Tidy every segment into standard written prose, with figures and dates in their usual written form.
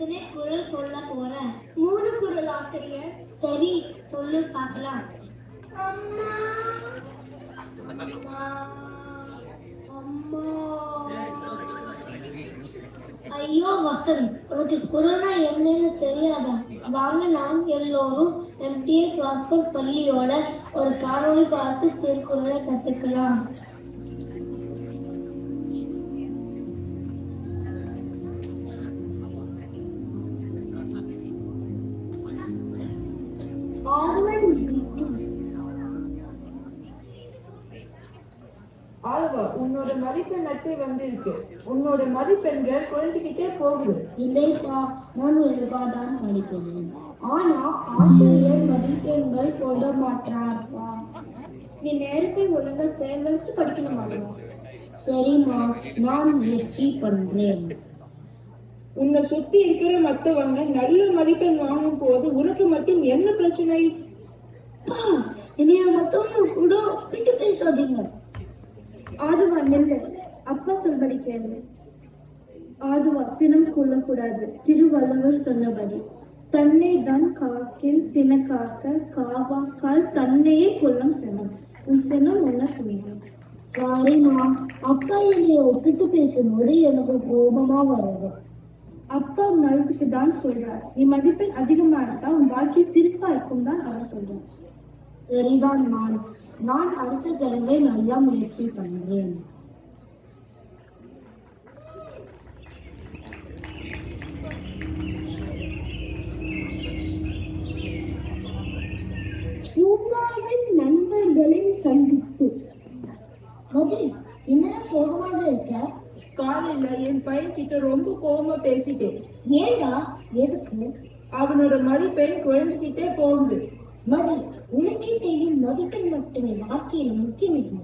எத்தனை குரல் சொல்ல போற? 3 குரல் ஆசிரியர். சரி, சொல்லு பார்க்கலாம். அம்மா அம்மா அம்மா. ஐயோ வசந்த், உனக்கு குரல்னா என்னன்னு தெரியாதா? வாங்க, நாம் எல்லோரும் எம்டிஏ பிராஸ்பர் பள்ளியோட ஒரு காணொளி பார்த்து திருக்குறளை கத்துக்கலாம். ஆல்வா, உன்னோட மதிப்பெண் அட்டை வந்திருக்கு. உன்னோட மதிப்பெண்கள் குறைஞ்சிக்கிட்டே போகுது. இல்லைப்பா, நான் ஒழுங்காதான் படிக்கிறேன். ஆனா ஆசிரியர் மதிப்பெண்கள் போட மாட்டார்ப்பா. நீ நேரத்தை ஒழுங்கா சேகரிச்சு படிக்கணுமா? சரிம்மா, நான் முயற்சி பண்றேன். உன்னை சுத்தி இருக்கிற மத்தவங்க நல்ல மதிப்பெண் வாங்கும் போது உனக்கு மட்டும் என்ன பிரச்சனை? என்னைய மத்தவங்க கூட விட்டு பேசாதீங்க. ஆதுவா, நெல்லு. அப்பா சொல்படி கேளு. ஆதுவா, சினம் கொள்ளக்கூடாது. திருவள்ளுவர் சொன்னபடி தன்னை தான் காக்கில் சின காக்க காவாக்கால் தன்னையே கொல்லும் சினம். உன் சினம் உன்ன புரியும். சாரிம்மா, அப்பா என்னைய ஒப்பிட்டு பேசும்போது எனக்கு கோபமா வருது. அப்பா நல்லதுக்கு தான் சொல்றார். நீ மதிப்பெண் அதிகமா இருந்தா உன் வாழ்க்கை சிரிப்பா இருக்கும் தான் அவர் சொல்றார். சரிதான், நான் அடுத்த தடவை நல்லா முயற்சி பண்றேன். பூங்காவின் நண்பர்களின் சந்திப்பு. மதி, என்ன சோகமாக இருக்க? காலையில என் பையன் கிட்ட ரொம்ப கோபமா பேசிட்டேன். ஏண்டா? எதுக்கு? அவனோட மதிப்பெண் குறைஞ்சிக்கிட்டே போகுது. மதி, உனக்கே தெரியும் மதிப்பெண் மட்டுமே வாழ்க்கையில் முக்கியம் இல்லை.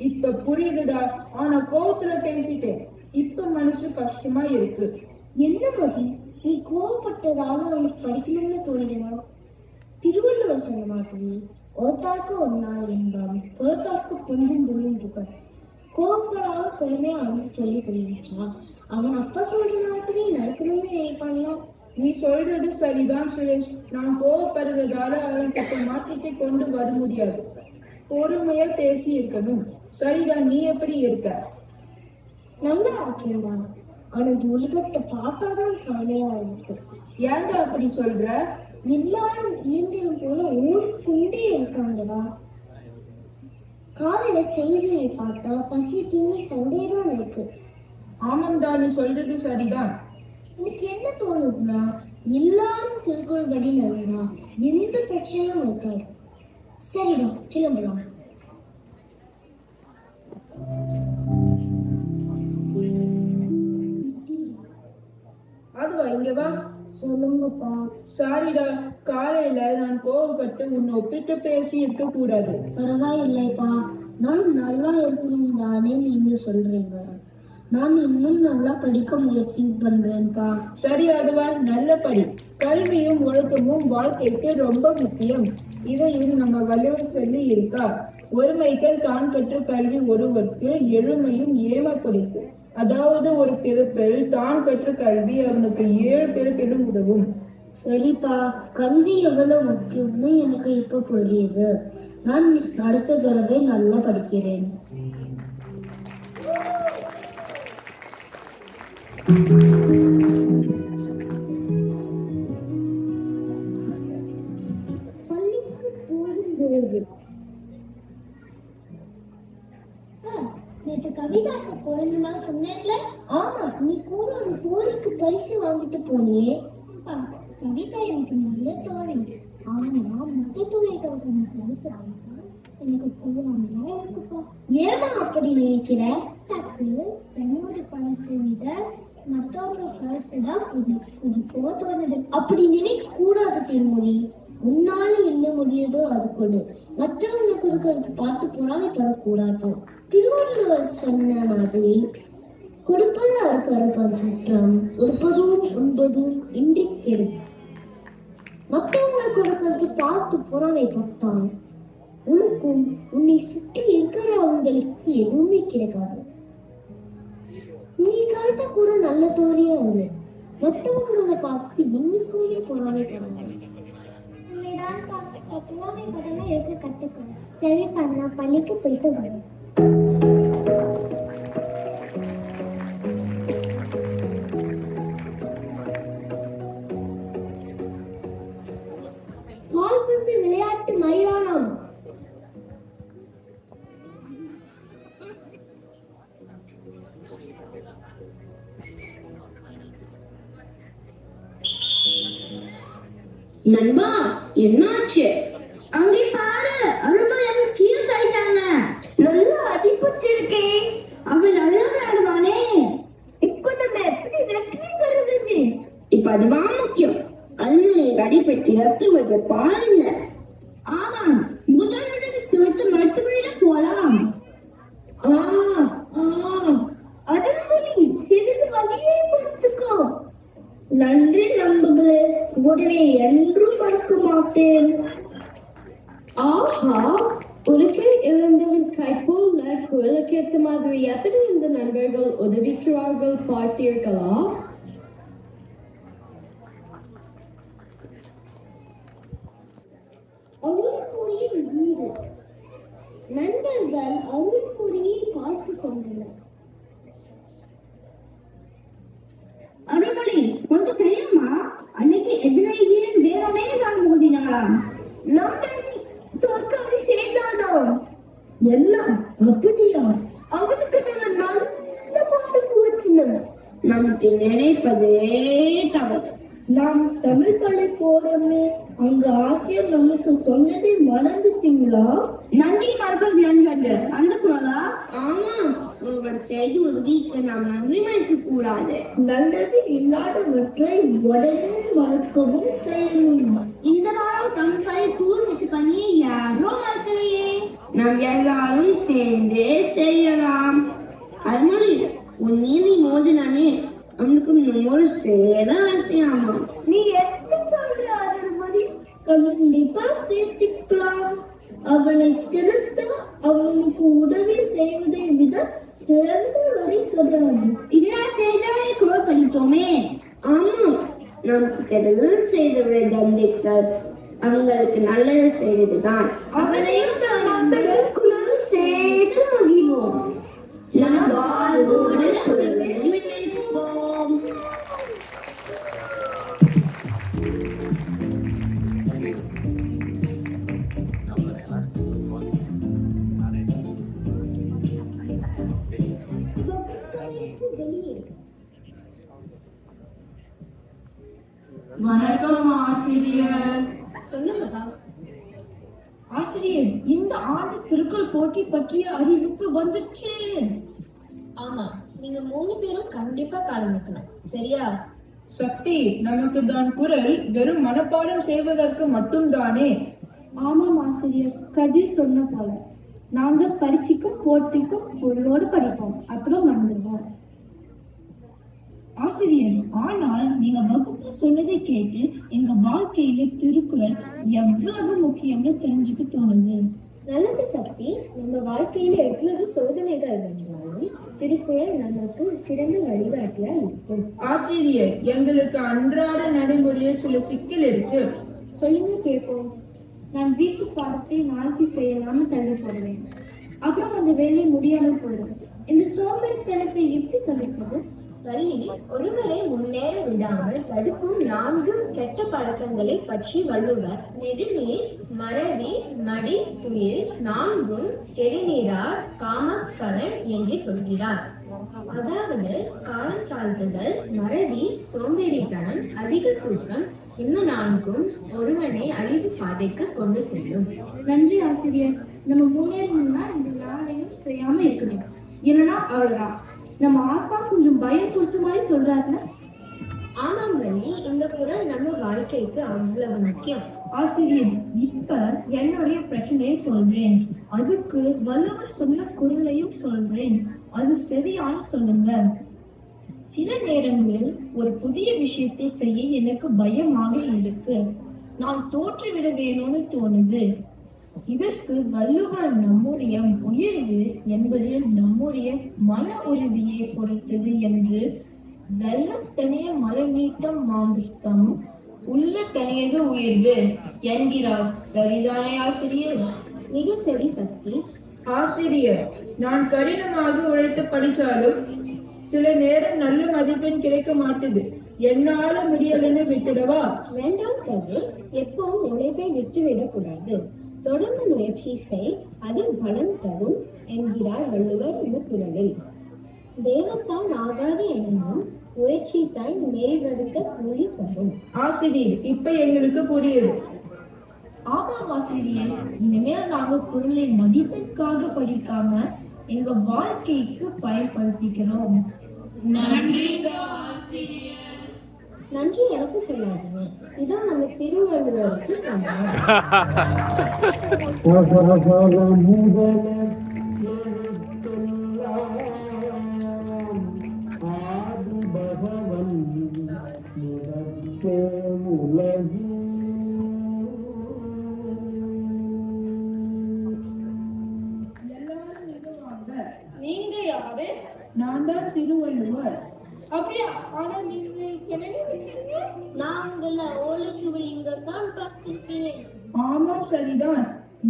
இப்ப புரியுதுடா. ஆனா கோவத்துல பேசிட்டேன். இப்ப மனசு கஷ்டமா இருக்கு. என்ன மதி, நீ கோவப்பட்டதால அவனுக்கு படிக்கணும்னு தோணுமா? திருவள்ளுவர் சொன்ன மாதிரி ஒருத்தாக்கு ஒரு நாள் என்பான், ஒருத்தாக்கு புரிந்தும் புரிந்துகள். கோவப்படாத பெருமையா அவனுக்கு சொல்லி புரிவிச்சா அவன் அப்பா சொல்ற மாதிரி நடக்கணும்னு நினைப்பான்லாம். நீ சொல்றது சரிதான் சுரேஷ். நான் கோவப்படுறதால அவன்கிட்ட மாற்றத்தை கொண்டு வர முடியாது. பொறுமையா பேசி இருக்கணும். சரிதான், நீ எப்படி இருக்க? நல்லா இருக்கேன்தான். ஆனா உலகத்தை பார்த்தாதான் கவலையா இருக்கு. ஏன்டா அப்படி சொல்ற? எல்லாரும் இயந்திரம் போல ஓடிக்கொண்டே இருக்காங்கடா. காலையில செய்தியை பார்த்தா பசி பின்னி சண்டைதான் இருக்கு. ஆமாம்டா, நீ சொல்றது சரிதான். எனக்கு என்ன தோணுதுன்னா, எல்லாரும் திருக்குறள்களில் இருந்தா எந்த பிரச்சனையும் இருக்காது. சரிதான், கிளம்பலாம். அதுவா, இங்க வா. சொல்லுங்கப்பா. சாரிடா, காலையில நான் கோவப்பட்டு உன்னை ஒப்பிட்டு பேசி இருக்க கூடாது. பரவாயில்லைப்பா, நான் நல்லா இருக்கணும் தானே நீங்க சொல்றீங்க. நான் இன்னும் நல்லா படிக்க முயற்சி பண்றேன்ப்பா. சரி அதுவா, நல்ல படி. கல்வியும் ஒழுக்கமும் வாழ்க்கைக்கு ரொம்ப முக்கியம். இதையும் நம்ம வள்ளுவர் சொல்லி இருக்கா. ஒருமைக்கல் தான் கற்ற கல்வி ஒருவருக்கு எழுமையும் ஏமப்படுத்து. அதாவது ஒரு பிறப்பில் தான் கற்ற கல்வி அவனுக்கு 7 பிறப்பிலும் உதவும். சரிப்பா, கல்வி எவ்வளவு முக்கியம்னு எனக்கு இப்ப புரியுது. நான் அடுத்த தடவை நல்லா படிக்கிறேன். பள்ளிக்கு போகும்போது நேற்று கவிதாக்கு போறதுன்னா சொன்னேன்ல. ஆமா, நீ கூட ஒரு தோழிக்கு பரிசு வாங்கிட்டு போனியே. கவிதா எனக்கு நல்ல தோழி. ஆனா மற்ற தோழிகளுக்கு நான் பரிசு வாங்கிட்டா எனக்கு போவாமையா இருக்குப்பா. ஏமா அப்படி நினைக்கிற? என்னோட பரிசு விட மற்றவங்க பரிசுதான் புது தோணுது. அப்படி நினைக்க கூடாது திருமொழி. உன்னால என்ன முடியுதோ அது கொடு. மற்றவங்க கொடுக்கறதுக்கு பார்த்து பொறாமைப்படக்கூடாது. திருவள்ளுவர் சொன்ன மாதிரி கொடுப்பது அறுக்கறுப்பான் சுற்றம், கொடுப்பதும் உண்பதும் இன்றி கெடும். மற்றவங்க கொடுக்கறது பார்த்து பொறாமைப்பட்டால் உனக்கும் உன்னை சுற்றி இருக்கிறவங்களுக்கு எதுவுமே கிடைக்காது. நீ கருத்த கூட நல்ல தோழியா இரு. மற்றவங்களை பார்த்து இன்னைக்குள்ளே பொறாமைப்படுவாங்க. பொறாமைப்படாம இருக்க கத்துக்கணும். சரி பண்ணா பள்ளிக்கு போயிட்டு வரேன். கால்பந்து விளையாட்டு மைதானம். நண்பா, என்னாச்சு? அங்கே பாரு, அருள்மொழி அவன் கீழே தள்ளிட்டாங்க. நல்லா அடிபட்டிருக்கே. அவன் நல்லா விளையாடுவானே. இப்ப நம்ம எப்படி வெற்றி பெறுவது? இப்ப அதுதான் முக்கியம். அருள்மொழி அடிபட்டு ரத்துவது பாருங்க. ஆமாம், முதலிடம் தோற்று மருத்துவரிடம் போலாம். அருள்மொழி, சிறிது வழியை பொறுத்துக்கோ. நன்றி நண்பர்களே, உடனே என்றும் மறக்க மாட்டேன். ஆஹா, உனக்கு இழந்தவன் கைப்போல குரலுக்கேற்ற மாதிரி எப்படி இந்த நண்பர்கள் உதவிக்கிறார்கள் பார்த்தீர்களா? அருள்மொழியின் வீடு. நண்பர்கள் அருள்மொழியை பார்க்க சென்றனர். அருள்மொழி, உனக்கு தெரியுமா, அன்னைக்கு எதிராளி வீரன் வேறொன்னே தான் மோதினாராம். நம்ம தோற்கவை செய்தானோ? எல்லாம் அப்படியா? அவனுக்கு நம்ம நல்ல பாடு போற்றினோம். நமக்கு நினைப்பதே தவறு. நாம் தமிழ் பள்ளி போறோமே, அங்க ஆசிரியர் நமக்கு சொன்னதை மறந்துட்டீங்களா? நன்றி மறக்கிறது என்று அந்த குரலா? ஆமா, ஒருவர் செய்து உதவிக்கு நாம் நன்றி மறக்க கூடாது. நல்லது இல்லாதவற்றை உடனே மறக்கவும் செய்யணும். இந்த வாரம் தமிழ் பள்ளி கூர்மிட்டு பணியை யாரோ மறக்கலையே. நாம் எல்லாரும் சேர்ந்து செய்யலாம். அருள்மொழி, உன் நீதி மோதினானே, அவனுக்கு நம்மோடு சேர ஆசையாமா. நீ என்ன சொல்ற அருள்மொழி? கண்டிப்பா சேர்த்துக்கலாம். அவனை திருத்த அவனுக்கு உதவி செய்வதை விட சிறந்த வழி கிடையாது. இல்லா செய்தவரை கோபப்படுத்தோமே. ஆமா, நமக்கு கெடுதல் செய்தவரை தண்டிக்க அவங்களுக்கு நல்லது செய்ததுதான். அவரையும் நண்பர்களுக்குள் சேர்த்து மகிழ்வோம். நம் வாழ்வோடு நினைப்போம். வணக்கம் ஆசிரியர். சொல்லுங்கப்பா. ஆசிரியர், இந்த ஆண்டு திருக்குறள் போட்டி பற்றிய அறிவிப்பு வந்துருச்சு. ஆமா, நீங்க 3 பேரும் கண்டிப்பா கலந்துக்கணும், சரியா? சக்தி, நமக்கு தான் குரல் வெறும் மனப்பாடம் செய்வதற்கு மட்டும்தானே? ஆமாம் ஆசிரியர், கதிர் சொன்ன போல நாங்கள் பரீட்சைக்கும் போட்டிக்கும் பொருளோடு படிப்போம், அப்புறம் மறந்துடுவோம். ஆசிரியர், ஆனால் நீங்க வகுப்பு சொன்னதை கேட்டு எங்க வாழ்க்கையில திருக்குறள் எவ்வளவு முக்கியம்னு தெரிஞ்சுக்க தோணுது. நல்லது சக்தி, நம்ம வாழ்க்கையில எவ்வளவு சோதனைகள் வந்தாலும் திருக்குறள் நமக்கு சிறந்த வழிகாட்டியா இருக்கும். ஆசிரியர், எங்களுக்கு அன்றாட நடைமுறையில் சில சிக்கல் இருக்கு. சொல்லுங்க கேட்போம். நான் வீட்டு பாடத்தை நாளைக்கு செய்யலாம்னு தள்ளி போடுவேன், அப்புறம் அந்த வேலையை முடியாம போயிடும். இந்த சோம்பேறித்தனத்தை எப்படி தவிர்ப்பது? பள்ளி ஒருவரை முன்னேற விடாமல் தடுக்கும் 4 கெட்ட பழக்கங்களை பற்றி வள்ளுவர் நெடுநீர் மறவி மடி துயில் 4 கெடுநீரார் காமக்கடன் என்று சொல்கிறார். அதாவது காலம் தாழ்த்துதல், மறதி, சோம்பேறித்தனம், அதிக தூக்கம், இந்த 4ம் ஒருவனை அழிவு பாதைக்கு கொண்டு செல்லும். நன்றி ஆசிரியர். நம்ம முன்னேறணும்னா இந்த 4ஐயும் செய்யாம இருக்கணும், இல்லைன்னா அவ்வளவுதான். நம்ம ஆசா கொஞ்சம் பயம் கொடுத்த மாதிரி சொல்றாருல. ஆமாம் வள்ளி, இந்த குறள் நம்ம வாழ்க்கைக்கு அவ்வளவு முக்கியம். ஆசிரியர், இப்ப என்னுடைய பிரச்சனையை சொல்றேன், அதுக்கு வள்ளுவர் சொன்ன குறளையும் சொல்றேன், அது சரியான சொல்லுங்க. சில நேரங்களில் ஒரு புதிய விஷயத்தை செய்ய எனக்கு பயமாக இருக்கு, நான் தோற்றுவிட வேணும்னு தோணுது. இதற்கு வள்ளுவர் நம்முடைய உயர்வு என்பது நம்முடைய மன உறுதியை பொறுத்தது என்று வெள்ளம் தனிய மலை நீட்டம் மாந்திட்டம் உள்ள தனியது உயர்வு என்கிறார். சரிதானே ஆசிரியர்? மிக சரி சக்தி. ஆசிரியர், நான் கடினமாக உழைத்து படிச்சாலும் சில நேரம் நல்ல மதிப்பெண் கிடைக்க மாட்டுது. என்னால முடியலன்னு விட்டுடவா? வேண்டாம் கவி, எப்பவும் உழைப்பை விட்டுவிடக் கூடாது. தொடர்ந்து முயற்சி செய், அது பலன் தரும் என்கிறார் வள்ளுவர் இந்த குறளில். தேவத்தான் ஆகாது எனவும் முயற்சி தான் மேல் வருத்த கூலி தரும். ஆசிரியர், இப்ப எங்களுக்கு புரியுது. ஆமாம் ஆசிரியர், இனிமேல் நாங்க குரலை மதிப்பெண்காக படிக்காம எங்க வாழ்க்கைக்கு பயன்படுத்திக்கிறோம். நன்றி எனக்கு சொல்லாதீங்க. இதான் நம்ம திருவள்ளுவருக்கு சொன்னார். நீங்க யாரு? நான் தான் திருவள்ளுவர். அப்படியா? ஆனா நீங்க என்ன வச்சிருக்கீங்க? நான் உங்களை ஓலைச்சுவடி இங்க தான் பார்த்திருக்கிறேன். ஆமாம், சரிதான்.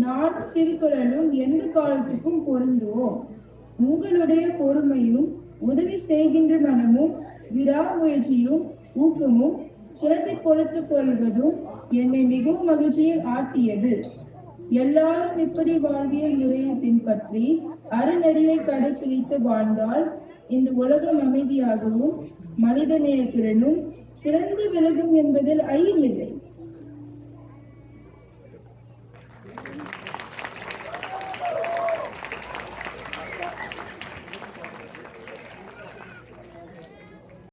நான் திருக்குறளும் எந்த காலத்துக்கும் பொருந்துவோம். உங்களுடைய பொறுமையும் உதவி செய்கின்ற மனமும் விடாமுயற்சியும் ஊக்கமும் சிரத்தை கொடுத்துக் கொள்வதும் என்னை மிகவும் மகிழ்ச்சியில் ஆட்டியது. எல்லாரும் இப்படி வாழ்வியல் முறையை பின்பற்றி அறநெறியை கடைபிடித்து வாழ்ந்தால் இந்த உலகம் அமைதியாகவும் மனித நேயத்துடனும் சிறந்து விலகும் என்பதில் ஐயமில்லை.